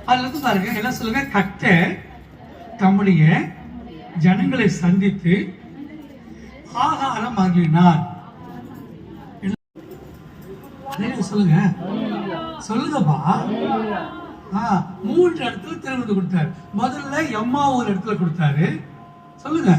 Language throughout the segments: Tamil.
அதுல இருந்து பாருங்க, எல்லாம் சொல்லுங்க. கர்த்தர் தம்முடைய ஜனங்களை சந்தித்து ஆகாரம் அருளினார். சொல்லுங்க, சொல்லுங்கப்பா. 3 இடத்துல திருவிருந்து கொடுத்தாரு. முதல்ல எம்மாவூர் இடத்துல கொடுத்தாரு. சொல்லுங்க.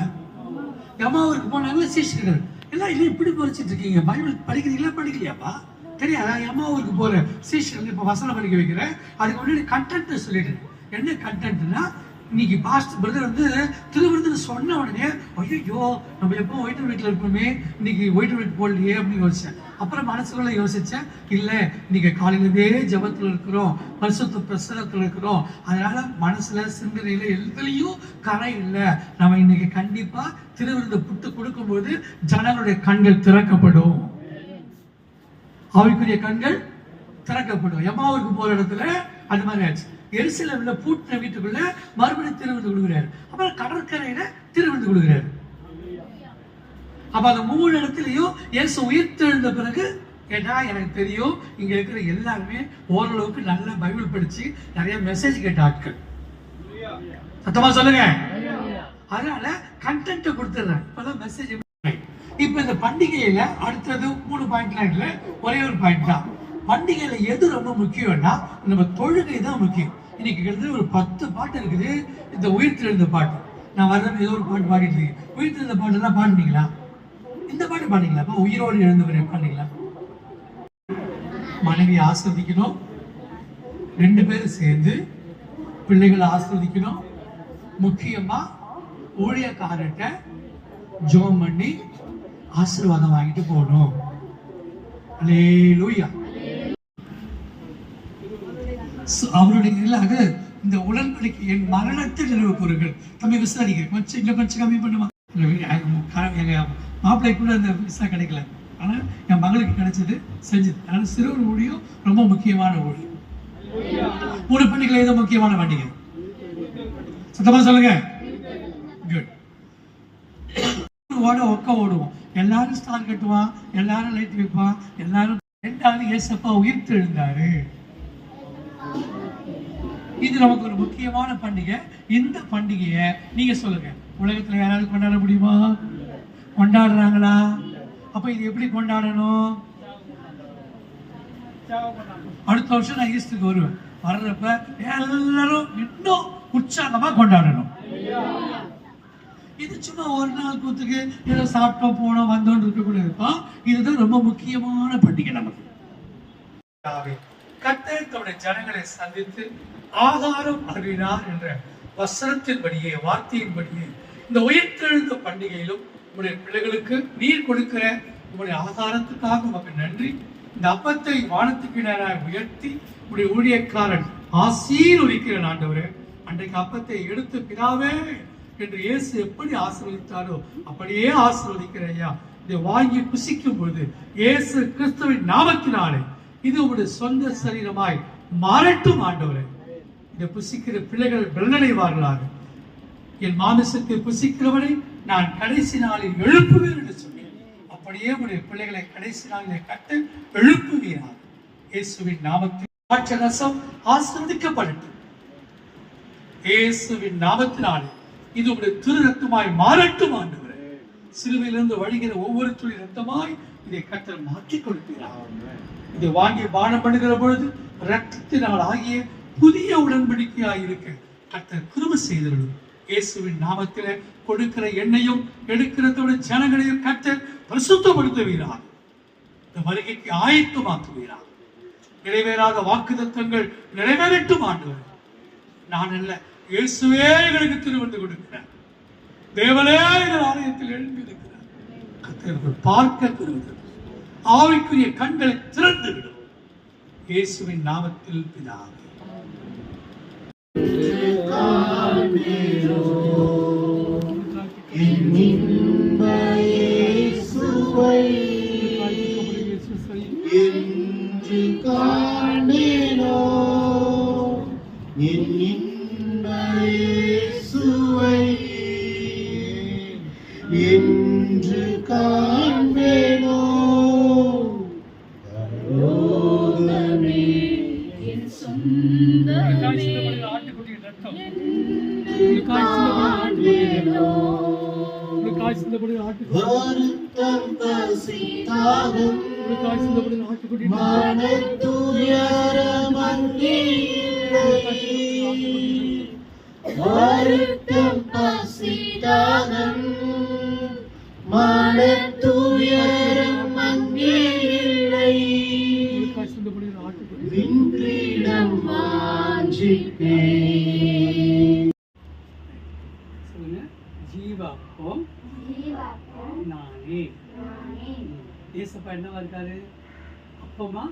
எம்மாவூருக்கு போனாங்க சீஷர்கள். எல்லாம் இல்லை இப்படி படிச்சுட்டு இருக்கீங்க, பைபிள் படிக்கிறீங்களா படிக்கலையாப்பா தெரியாதா? எம்மாவூருக்கு போற சீஷர்கள் இப்ப வசனம் படிக்க வைக்கிறேன். அதுக்கு முன்னாடி கண்டென்ட் சொல்லிட்டு, என்ன கண்டென்ட்னா, இன்னைக்கு பாஸ்டர் பிரதர் வந்து திருவிருந்துன்னு சொன்ன உடனே ஐயோ நம்ம எப்போ ஒயிட் வீட்டில் இருப்போமே, இன்னைக்கு ஒயிட் வீட் போடலையே அப்படின்னு யோசிச்சேன். அப்புறம் மனசுக்குள்ள யோசிச்சேன், இல்லை இன்னைக்கு காலையிலே ஜபத்தில் இருக்கிறோம், பரிசுத்த பிரசனத்தில் இருக்கிறோம், அதனால மனசுல சிந்தனையில எதுலையும் கரை இல்லை. நம்ம இன்னைக்கு கண்டிப்பா திருவிருந்து புட்டு கொடுக்கும்போது ஜனங்களுடைய கண்கள் திறக்கப்படும், அவைக்குரிய கண்கள் திறக்கப்படும். எம்மாவுக்கு போற இடத்துல அது மாதிரி ஆச்சு. எருசலேம்ல பூட்டின வீட்டுக்குள்ள மறுபடியும் திருவிருந்து கொடுக்குறாரு. அப்புறம் கடற்கரையில திருவிருந்து கொடுக்குறாரு. அப்ப அந்த 3 இடத்துலயும் இயேசு உயிர்த்தெழுந்த பிறகு கேட்டா, எனக்கு தெரியும் இங்க இருக்கிற எல்லாருமே ஓரளவுக்கு நல்ல பைபிள் படிச்சு நிறைய மெசேஜ் கேட்ட ஆட்கள். சத்தமா சொல்லுங்க. அதனால கண்டென்ட் கொடுத்துடுறேன். இப்பதான் மெசேஜ். இப்ப இந்த பண்டிகையில அடுத்தது 3 பாயிண்ட்லாம் இல்ல, ஒரே ஒரு பாயிண்ட் தான். பண்டிகையில எது ரொம்ப முக்கியம்னா நம்ம தொழுகை தான் முக்கியம். இன்னைக்கு கிட்டத்தட்ட ஒரு 10 பாட்டு இருக்குது. இந்த உயிர்த்தெழுந்த பாட்டு நான் வர்றது ஏதோ ஒரு பாட்டு பாடிட்டு இருக்கேன். உயிர்த்தெழுந்த பாட்டு எல்லாம் பாடுனீங்களா? இந்த பாட்டு பாடிங்களா? உயிரோடு எழுந்தவரை பாடிங்களா? மனைவி ஆஸ்வதிக்கணும், 2 பேரும் சேர்ந்து பிள்ளைகளை ஆஸ்வதிக்கணும். முக்கியமா ஊழியக்காரர்கிட்ட ஜோம் பண்ணி ஆசீர்வாதம் வாங்கிட்டு போகணும். அல்லேலூயா. அவருடைய இந்த உடன்படிக்கை என் மரணத்தை நினைவு கூறுங்கள். தம்பி விசாரிக்க கொஞ்சம் இன்னும் கொஞ்சம் கம்மி பண்ணுவாங்க. எங்க மாப்பிள்ளை கூட அந்த விசா கிடைக்கல, ஆனா என் மகளுக்கு கிடைச்சது செஞ்சது. அதனால சிறுவர் ஊழியம் ரொம்ப முக்கியமான ஊழியம். 3 பண்டிகை ஏதோ முக்கியமான பண்டிகை. சத்தமா சொல்லுங்க. குட். ஒக்க ஓடுவோம், எல்லாரும் ஸ்டார் கட்டுவான், எல்லாரும் லைட் வைப்பான், எல்லாரும். 2வது ஏசப்பா உயிர்த்து எழுந்தாரு. இது நமக்கு ஒரு முக்கியமான பண்டிகை. இந்த பண்டிகையை நீங்க சொல்லுங்க, உலகத்துல யாராவது கொண்டாட முடியுமா? கொண்டாடுறாங்களா? அப்ப இது எப்படி கொண்டாடணும்? அடுத்த வருஷம் நான் ஈஸ்டருக்கு வருவேன். வர்றப்ப எல்லாரும் இன்னும் உற்சாகமா கொண்டாடணும். இது சும்மா ஒரு நாள் கூத்துக்கு ஏதோ சாப்பிட்டோம் போனோம் வந்தோன்னு இருக்கக்கூடாதுப்பா. இதுதான் ரொம்ப முக்கியமான பண்டிகை நமக்கு. கர்த்தர் தம்முடைய ஜனங்களை சந்தித்து ஆகாரம் அருளினார் என்ற வசனத்தின்படியே, வார்த்தையின்படியே இந்த உயிர்த்தெழுந்த பண்டிகையிலும் உங்களுடைய பிள்ளைகளுக்கு நீர் கொடுக்கிற உங்களுடைய ஆகாரத்துக்காக உமக்கு நன்றி. இந்த அப்பத்தை வானத்துக்கு நேராக உயர்த்தி உங்களுடைய ஊழியக்காரன் ஆசீர்வதிக்கிற ஆண்டவரே, அன்றைக்கு அப்பத்தை எடுத்து பிதாவே என்று இயேசு எப்படி ஆசீர்வதித்தாரோ அப்படியே ஆசீர்வதிக்கிற ஐயா. இதை வாங்கி புசிக்கும் பொழுது இயேசு கிறிஸ்துவின் நாமத்தினாலே இது உங்களுடைய சொந்த சரீரமாய் மாறட்டும் ஆண்டவரே. இதை புசிக்கிற பிள்ளைகள் பலனடைவார்களாக. என் மாமிசத்தை புசிக்கிறவனை நான் கடைசி நாளில் எழுப்புவேன் என்று சொன்னேன். அப்படியே உடைய பிள்ளைகளை கடைசி நாளிலே கட்டு எழுப்புவீராக. இயேசுவின் நாமத்தில் ரசம் ஆசீர்வதிக்கப்படட்டும். இயேசுவின் நாமத்தினாலே இது உடைய திரு ரத்தமாய் மாறட்டும் ஆண்டவரே. சிலுவையிலிருந்து வழிகிற ஒவ்வொரு துளி ரத்தமாய் இதை கர்த்தர் மாற்றிக் கொடுப்பீராக. இதை வாங்கி பானம் பண்ணுகிற பொழுது ரத்தத்தினால் ஆகிய புதிய உடன்படிக்கையாய் இருக்க கர்த்தர் கிருபை செய்திருக்கும். இயேசுவின் நாமத்தில கொடுக்கிற எண்ணெயும் எடுக்கிறதோட ஜனங்களையும் கர்த்தர் பரிசுத்தப்படுத்துவீராக. இந்த வருகைக்கு ஆயத்தமாக்குவீராக. நிறைவேறாத வாக்குத்தத்தங்கள் நிறைவேறட்டும் ஆண்டவர். நான் அல்ல, இயேசுவே எங்களுக்கு திருவந்து கொடுக்கிறார். தேவனே எங்கள் ஆலயத்தில் எழுந்து இருக்கிறார். கர்த்தர் பார்க்க திருவது ஆவிக்குரிய கண்களை திறந்து விடும். இயேசுவின் நாமத்தில் பிதாவே. என்று காண்பேனோ என் சொந்த ஆட்டுக்குட்டியின் ரத்தம், உங்களுக்காய் சிந்தப்படுகிற ஆட்டுக்குட்டி வருத்தம் பசிதாகம் மனத்துயரம் அங்கே இல்லை விண்கிரீடம் வாஞ்சிப்பேன். சொல்லுங்க. ஜீவாப்பம் நானே. ஏசப்பா என்னவா இருக்காரு? அப்பமா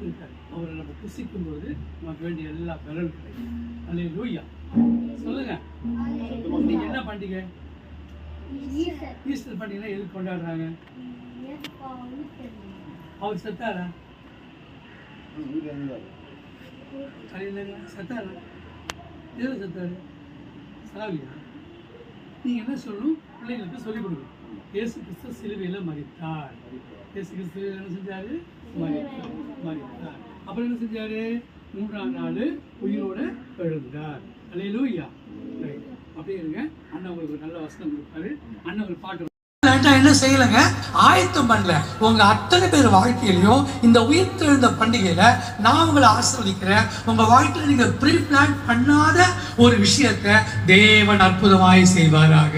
இருக்காரு. அவரை நம்ம புசிக்கும் போது நமக்கு வேண்டிய எல்லா பலனும் கிடைக்கும். அல்லேலூயா. சொல்லுங்க. நீங்க என்ன பண்டிகை? ஈஸ்டர் பண்டிகை எதுக்கு கொண்டாடுறாங்க? அவர் செத்தாரா? செத்தாரா? எதுல செத்தாரு? சாவியா? நீங்க என்ன சொல்லணும்? பிள்ளைங்களுக்கு சொல்லிக் கொடுக்கணும். இயேசு கிறிஸ்து சிலுவையில மரித்தார். இயேசு கிறிஸ்து என்ன செஞ்சாரு? மரித்தார். அப்புறம் என்ன செஞ்சாரு? 3ஆம் நாள் உயிரோட எழுந்தார். அல்லேலூயா. அப்படியே இருங்க. அண்ணன் உங்களுக்கு நல்ல வசனம் கொடுப்பாரு. அண்ணன் ஒரு பாட்டு என்ன செய்யலைங்க, ஆயத்தம் பண்ணல. உங்க அத்தனை பேர் வாழ்க்கையிலையும் இந்த உயிர்த்தெழுந்த பண்டிகையில நான் உங்களை ஆசீர்வதிக்கிறேன். உங்க வாழ்க்கையில நீங்க ப்ரீ பிளான் பண்ணாத ஒரு விஷயத்தை தேவன் அற்புதமாய் செய்வாராக.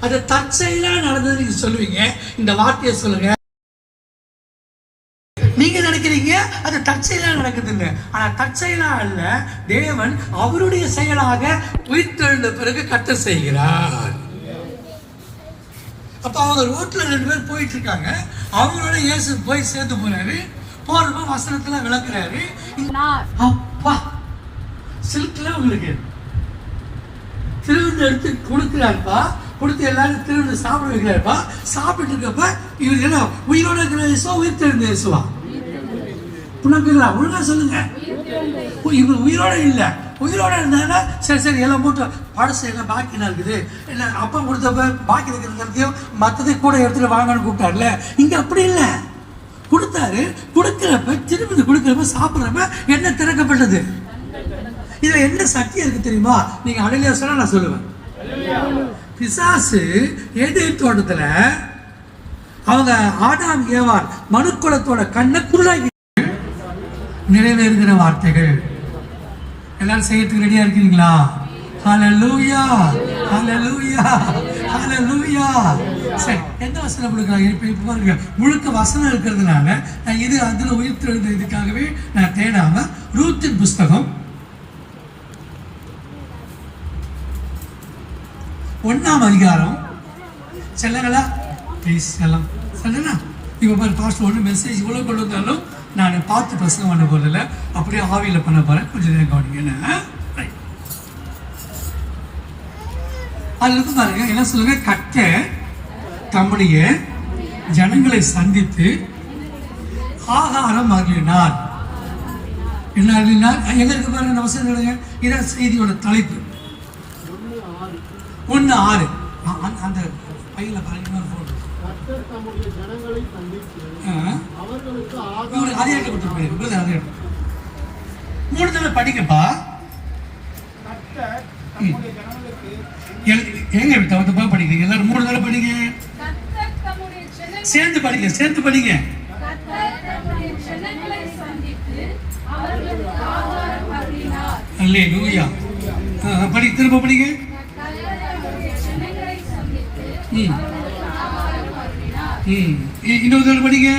அது தற்செயலா நடந்தது நீங்க சொல்லுவீங்க. இந்த வார்த்தையை சொல்லுங்க. நீங்க நினைக்கிறீங்க அது தற்செயலா நடக்குது இல்லை. ஆனா தற்செயலா அல்ல, தேவன் அவருடைய செயலாக உயிர்த்தெழுந்த பிறகு கர்த்தர் செய்கிறார். அப்ப அவங்க ரோட்ல 2 பேர் போயிட்டு இருக்காங்க. அவங்களோட இயேசு போய் சேர்ந்து போறாரு. போறப்ப வசனத்துல விளக்குறாரு. அப்பா சில்க்ல உங்களுக்கு திருவிழா எடுத்து கொடுக்குறாருப்பா. கொடுத்து எல்லாரும் திருவிழா சாப்பிட வைக்கிறாருப்பா. சாப்பிட்டு இருக்கப்ப இவர் என்ன உயிரோட இருக்கிற இயேசுவா உயிர்த்தெழுந்த இயேசுவா? ஒழுங்கா சொல்லுங்க. இவர் உயிரோட இல்லை. உயிரோட இருந்தாங்கன்னா சரி எல்லாம் மூட்டை பழசு எல்லாம் பாக்கினா இருக்குது. இல்லை அப்பா கொடுத்தப்ப பாக்கி இருக்கிறதையும் மற்றதையும் கூட எடுத்துட்டு வாங்கன்னு கூப்பிட்டாருல. இங்க அப்படி இல்லை. கொடுத்தாரு. கொடுக்குறப்ப திருப்பி கொடுக்குறப்ப சாப்பிட்றப்ப என்ன திறக்கப்பட்டது? இதுல என்ன சக்தி இருக்கு தெரியுமா? நீங்க அடையில சொன்னா நான் சொல்லுவேன். பிசாசு ஏதேன் தோட்டத்துல அவங்க ஆதாம் ஏவாள் மனுக்குலத்தோட கண்ணை குருடாக்கி நிறைவேறுகிற வார்த்தைகள் எல்லாரும் செய்யறதுக்கு ரெடியா இருக்கிறீங்களா? ஹல்லேலூயா, ஹல்லேலூயா, ஹல்லேலூயா. சரி, எந்த வசனம் கொடுக்குறாங்க? இப்போ பாருங்க, முழுக்க வசனம் இருக்கிறதுனால நான் இது அதில் உயிர்த்தெழுந்த இதுக்காகவே நான் தேடாம ரூத்தின் புஸ்தகம் 1ஆம் அதிகாரம். செல்லங்களா ப்ளீஸ் எல்லாம் சொல்லுண்ணா. இப்போ பாரு பாஸ்டர் ஒன்று மெசேஜ் இவ்வளோ கொண்டு வந்தாலும் நான் பார்த்து பிரசங்கம் பண்ண போதில்ல, அப்படியே ஆவியில் பண்ண போகிறேன். கொஞ்சம் நேரம் கவனிங்க. என்ன அதுல இருந்து பாருங்க, என்ன சொல்லுங்க? கர்த்தர் தம்முடைய ஜனங்களை சந்தித்து ஆகாரம் அருளினார். என்ன அருளினார்? எங்க இருக்கு பாருங்க இந்த வசனம். இதான் செய்தியோட தலைப்பு. 1:6 அந்த பையில பாருங்க. அதே கொடுத்து 3 தடவை படிக்கப்பா. எங்க தப்பா படிக்கிறீங்க எல்லாரும்? 3 தடவை படிங்க. சேர்ந்து படிங்க, சேர்ந்து படிங்க. அல்லேலூயா. படி, திரும்ப படிங்க. இன்னொரு தடவை படிங்க.